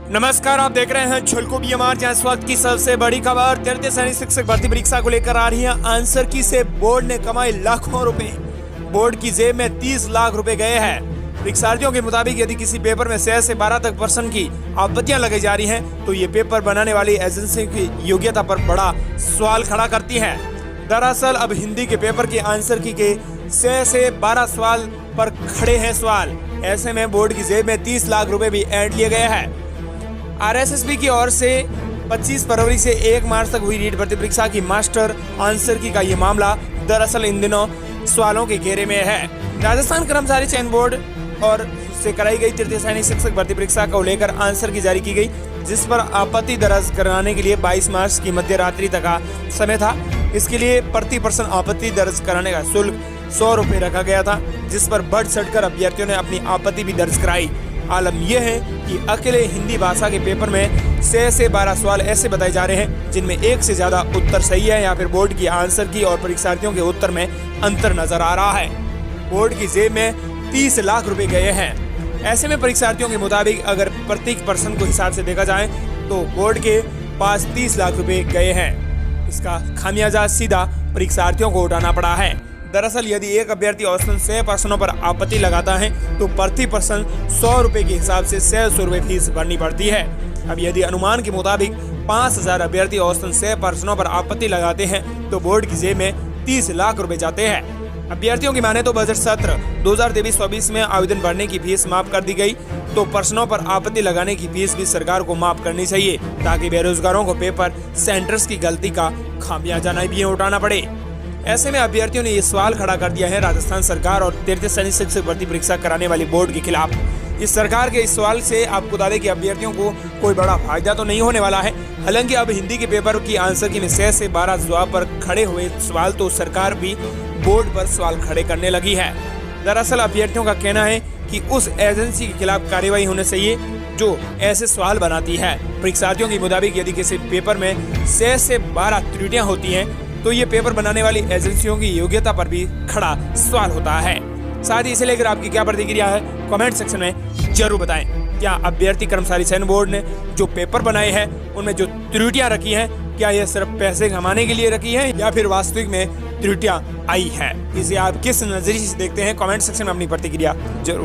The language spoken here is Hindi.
नमस्कार, आप देख रहे हैं झलको बीएमआर, जहां इस वक्त की सबसे बड़ी खबर तृतीय सैनिक शिक्षक भर्ती परीक्षा को लेकर आ रही है। आंसर की से बोर्ड ने कमाए लाखों रुपए। बोर्ड की जेब में 30 लाख रुपए गए हैं। परीक्षार्थियों के मुताबिक यदि किसी पेपर में 6 से 12 तक % की आपत्तियां लगाई जा रही हैं, तो ये पेपर बनाने वाली एजेंसी की योग्यता पर बड़ा सवाल खड़ा करती है। दरअसल अब हिंदी के पेपर के आंसर की के 6 से 12 सवाल पर खड़े हैं सवाल। ऐसे में बोर्ड की जेब में 30 लाख रुपए भी ऐड लिए गए हैं। आरएसएसबी की ओर से 25 फरवरी से 1 मार्च तक हुई रीट भर्ती परीक्षा की मास्टर आंसर की का ये मामला दरअसल इन दिनों सवालों के घेरे में है। राजस्थान कर्मचारी चयन बोर्ड और से कराई गई तृतीय सैनिक शिक्षक भर्ती परीक्षा को लेकर आंसर की जारी की गई, जिस पर आपत्ति दर्ज कराने के लिए 22 मार्च की मध्य रात्रि तक का समय था। इसके लिए प्रति % आपत्ति दर्ज कराने का शुल्क 100 रुपये रखा गया था, जिस पर बढ़ चढ़कर अभ्यर्थियों ने अपनी आपत्ति भी दर्ज कराई। आलम यह है कि अकेले हिंदी भाषा के पेपर में 6 से 12 सवाल ऐसे बताए जा रहे हैं जिनमें एक से ज्यादा उत्तर सही है, या फिर बोर्ड की आंसर की और परीक्षार्थियों के उत्तर में अंतर नजर आ रहा है। बोर्ड की जेब में 30 लाख रुपए गए हैं। ऐसे में परीक्षार्थियों के मुताबिक अगर प्रत्येक % को हिसाब से देखा जाए तो बोर्ड के पास 30 लाख रुपए गए हैं। इसका खामियाजा सीधा परीक्षार्थियों को उठाना पड़ा है। दरअसल यदि एक अभ्यर्थी औसतन 6 प्रश्नों पर आपत्ति लगाता है तो प्रति % 100 रुपए के हिसाब से 600 रुपए फीस भरनी पड़ती है। अब यदि अनुमान के मुताबिक 5000 अभ्यर्थी औसतन 6 प्रश्नों पर आपत्ति लगाते हैं तो बोर्ड की जेब में 30 लाख रुपए जाते हैं। अभ्यर्थियों की माने तो बजट सत्र 2023-24 में आवेदन भरने की फीस माफ कर दी गई, तो प्रश्नों पर आपत्ति लगाने की फीस भी सरकार को माफ करनी चाहिए, ताकि बेरोजगारों को पेपर सेंटर्स की गलती का खामियाजा नहीं भी उठाना पड़े। ऐसे में अभ्यर्थियों ने ये सवाल खड़ा कर दिया है राजस्थान सरकार और तृतीय सैनिक शिक्षक भर्ती परीक्षा कराने वाली बोर्ड के खिलाफ। इस सरकार के इस सवाल से आपको बता दें कि अभ्यर्थियों को कोई बड़ा फायदा तो नहीं होने वाला है। हालांकि अब हिंदी के पेपर की आंसर की में 6 से 12 जवाब पर खड़े हुए सवाल तो सरकार भी बोर्ड पर सवाल खड़े करने लगी है। दरअसल अभ्यर्थियों का कहना है कि उस एजेंसी के खिलाफ कार्रवाई होनी चाहिए जो ऐसे सवाल बनाती है। परीक्षार्थियों के मुताबिक यदि किसी पेपर में 6 से 12 त्रुटियां होती हैं तो ये पेपर बनाने वाली एजेंसियों की योग्यता पर भी खड़ा सवाल होता है। साथ ही इसे लेकर आपकी क्या प्रतिक्रिया है, कमेंट सेक्शन में जरूर बताएं। क्या अभ्यर्थी कर्मचारी चयन बोर्ड ने जो पेपर बनाए हैं उनमें जो त्रुटियां रखी हैं, क्या ये सिर्फ पैसे कमाने के लिए रखी है या फिर वास्तविक में त्रुटियां आई है? इसे आप किस नजरिए से देखते हैं, कमेंट सेक्शन में अपनी प्रतिक्रिया जरूर